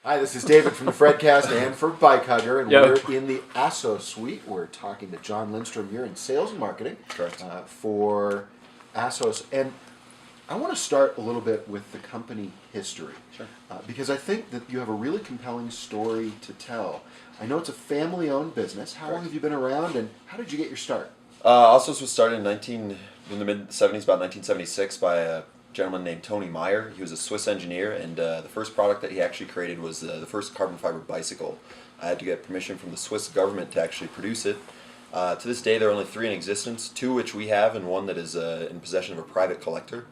Hi, this is David from the Fredcast and for Bike Hugger, and we're in the Assos suite. We're talking to John Lindstrom. You're in sales and marketing. Correct. For Assos. And I want to start a little bit with the company history. Sure. Because I think that you have a really compelling story to tell. I know it's a family-owned business. How long have you been around, and how did you get your start? Assos was started in the mid-70s, about 1976, by a gentleman named Tony Meyer. He was a Swiss engineer, and the first product that he actually created was the first carbon fiber bicycle. I had to get permission from the Swiss government to actually produce it. To this day, there are only 3 in existence, 2 which we have, and 1 that is in possession of a private collector.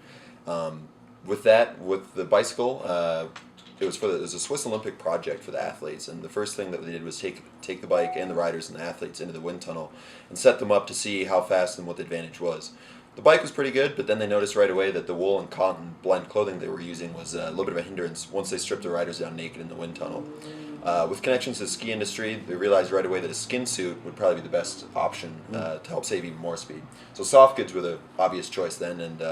With the bicycle, it was a Swiss Olympic project for the athletes, and the first thing that they did was take the bike and the riders and the athletes into the wind tunnel and set them up to see how fast and what the advantage was. The bike was pretty good, but then they noticed right away that the wool and cotton blend clothing they were using was a little bit of a hindrance once they stripped the riders down naked in the wind tunnel. With connections to the ski industry, they realized right away that a skin suit would probably be the best option to help save even more speed. So soft goods were the obvious choice then, and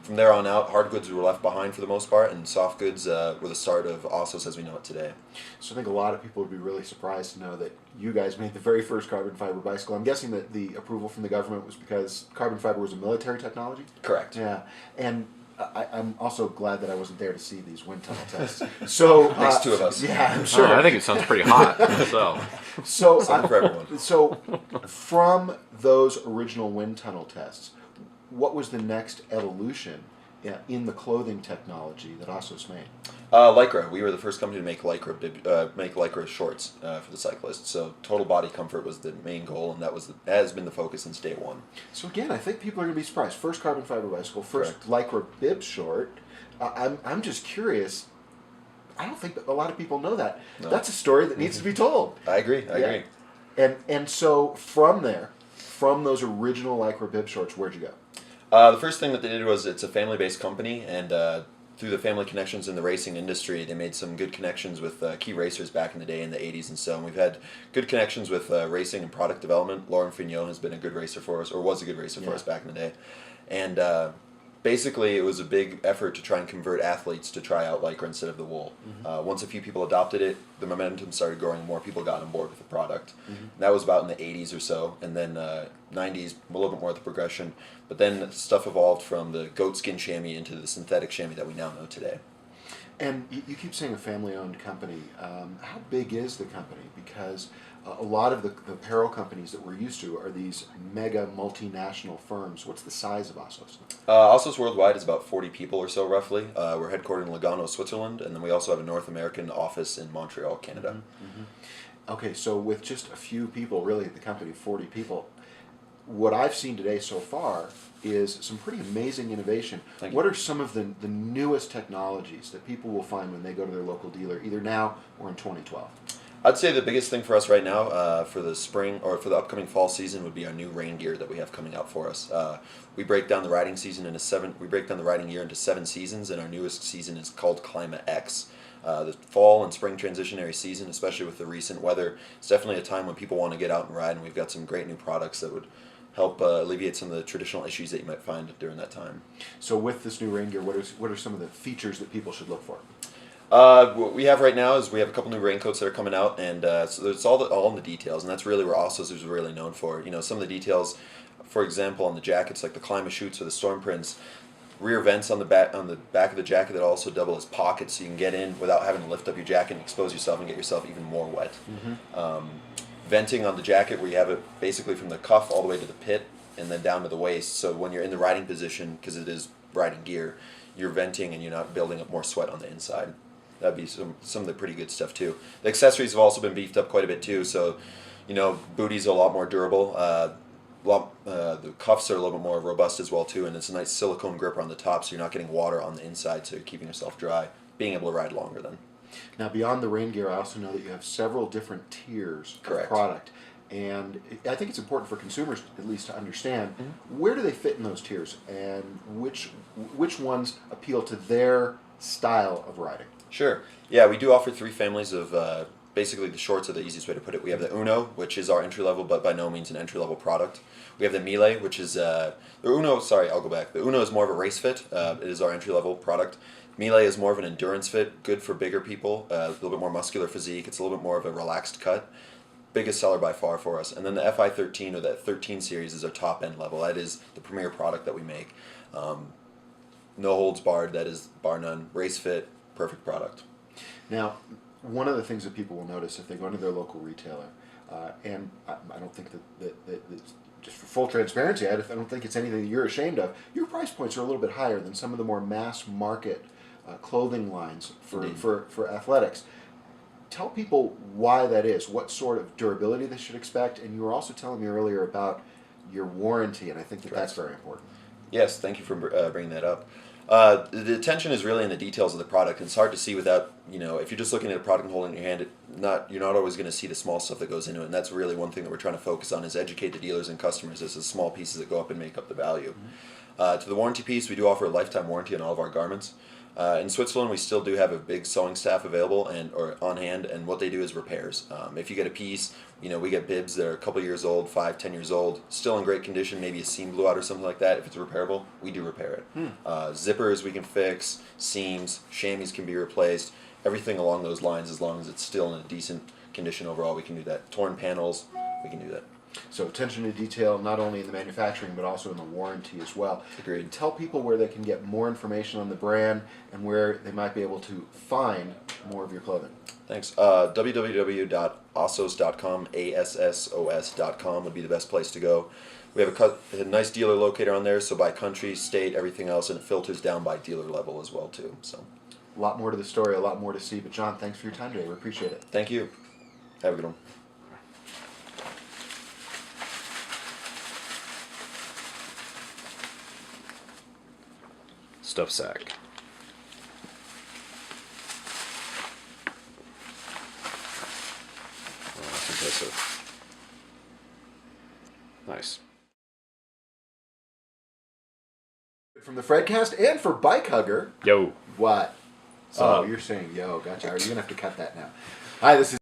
from there on out, hard goods were left behind for the most part, and soft goods were the start of Assos as we know it today. So I think a lot of people would be really surprised to know that you guys made the very first carbon fiber bicycle. I'm guessing that the approval from the government was because carbon fiber was a military technology? Correct. Yeah, and I'm also glad that I wasn't there to see these wind tunnel tests. So Makes 2 of us. Yeah, I'm sure. I think it sounds pretty hot. So Something for everyone. So from those original wind tunnel tests, what was the next evolution in the clothing technology that Assos made? Lycra. We were the first company to make Lycra shorts for the cyclists. So total body comfort was the main goal, and that has been the focus since day one. So again, I think people are going to be surprised. First carbon fiber bicycle, first Correct. Lycra bib short. I'm just curious. I don't think that a lot of people know that. No. That's a story that needs to be told. I agree. I agree. And so from there, from those original Lycra bib shorts, where'd you go? The first thing that they did was it's a family-based company, and through the family connections in the racing industry, they made some good connections with key racers back in the day in the 80s and so on. We've had good connections with racing and product development. Lauren Fignon has been a good racer for us, or was a good racer for us back in the day. And basically, it was a big effort to try and convert athletes to try out Lycra instead of the wool. Once a few people adopted it, the momentum started growing, more people got on board with the product. And that was about in the 80s or so, and then 90s, a little bit more of the progression. But then stuff evolved from the goatskin chamois into the synthetic chamois that we now know today. And you keep saying a family-owned company. How big is the company? Because a lot of the apparel companies that we're used to are these mega multinational firms. What's the size of Assos? Assos worldwide is about 40 people or so, roughly. We're headquartered in Lugano, Switzerland, and then we also have a North American office in Montreal, Canada. Okay, so with just a few people, really, the company, 40 people, what I've seen today so far is some pretty amazing innovation. What are some of the newest technologies that people will find when they go to their local dealer, either now or in 2012? I'd say the biggest thing for us right now for the spring or for the upcoming fall season would be our new rain gear that we have coming out for us. We break down the riding season we break down the riding year into 7 seasons, and our newest season is called Climate X. The fall and spring transitionary season, especially with the recent weather, it's definitely a time when people want to get out and ride, and we've got some great new products that would help alleviate some of the traditional issues that you might find during that time. So with this new rain gear, what are some of the features that people should look for? What we have right now is we have a couple new raincoats that are coming out, and so it's all in the details, and that's really where Assos is really known for. You know, some of the details, for example, on the jackets, like the Climate Chutes or the Storm Prints, rear vents on the back of the jacket that also double as pockets, so you can get in without having to lift up your jacket and expose yourself and get yourself even more wet. Venting on the jacket, where you have it basically from the cuff all the way to the pit and then down to the waist, so when you're in the riding position, because it is riding gear, you're venting and you're not building up more sweat on the inside. That'd be some of the pretty good stuff too. The accessories have also been beefed up quite a bit too, so you know, booties are a lot more durable. The cuffs are a little bit more robust as well too, and it's a nice silicone gripper on the top, so you're not getting water on the inside, so you're keeping yourself dry, being able to ride longer then. Now, beyond the rain gear, I also know that you have several different tiers of product, and I think it's important for consumers at least to understand where do they fit in those tiers, and which ones appeal to their style of riding. Sure. Yeah, we do offer 3 families of basically the shorts are the easiest way to put it. We have the Uno, which is our entry level, but by no means an entry level product. We have the Mille, which is the Uno. Sorry, I'll go back. The Uno is more of a race fit. It is our entry level product. Melee is more of an endurance fit, good for bigger people, a little bit more muscular physique. It's a little bit more of a relaxed cut. Biggest seller by far for us. And then the FI13 or that 13 series is our top end level. That is the premier product that we make. No holds barred, that is bar none. Race fit, perfect product. Now, one of the things that people will notice if they go into their local retailer, and I don't think that just for full transparency, I don't think it's anything that you're ashamed of. Your price points are a little bit higher than some of the more mass market clothing lines for athletics. Tell people why that is, what sort of durability they should expect, and you were also telling me earlier about your warranty, and I think that's very important. Yes, thank you for bringing that up. The attention is really in the details of the product. It's hard to see without, if you're just looking at a product and holding it in your hand, you're not always going to see the small stuff that goes into it. And that's really one thing that we're trying to focus on is educate the dealers and customers. It's the small pieces that go up and make up the value. To the warranty piece, we do offer a lifetime warranty on all of our garments. In Switzerland, we still do have a big sewing staff available or on hand, and what they do is repairs. If you get a piece, we get bibs that are a couple years old, 5, 10 years old, still in great condition, maybe a seam blew out or something like that. If it's repairable, we do repair it. Zippers we can fix, seams, chamois can be replaced, everything along those lines as long as it's still in a decent condition overall, we can do that. Torn panels, we can do that. So attention to detail, not only in the manufacturing, but also in the warranty as well. Agreed. Tell people where they can get more information on the brand and where they might be able to find more of your clothing. Thanks. www.assos.com, ASSOS.com would be the best place to go. We have a nice dealer locator on there, so by country, state, everything else, and it filters down by dealer level as well, too. So, a lot more to the story, a lot more to see. But John, thanks for your time today. We appreciate it. Thank you. Have a good one. Stuff sack. Oh, that's impressive. Nice. From the Fredcast and for Bike Hugger. Yo. What? Oh, you're saying yo. Gotcha. You're going to have to cut that now. Hi, this is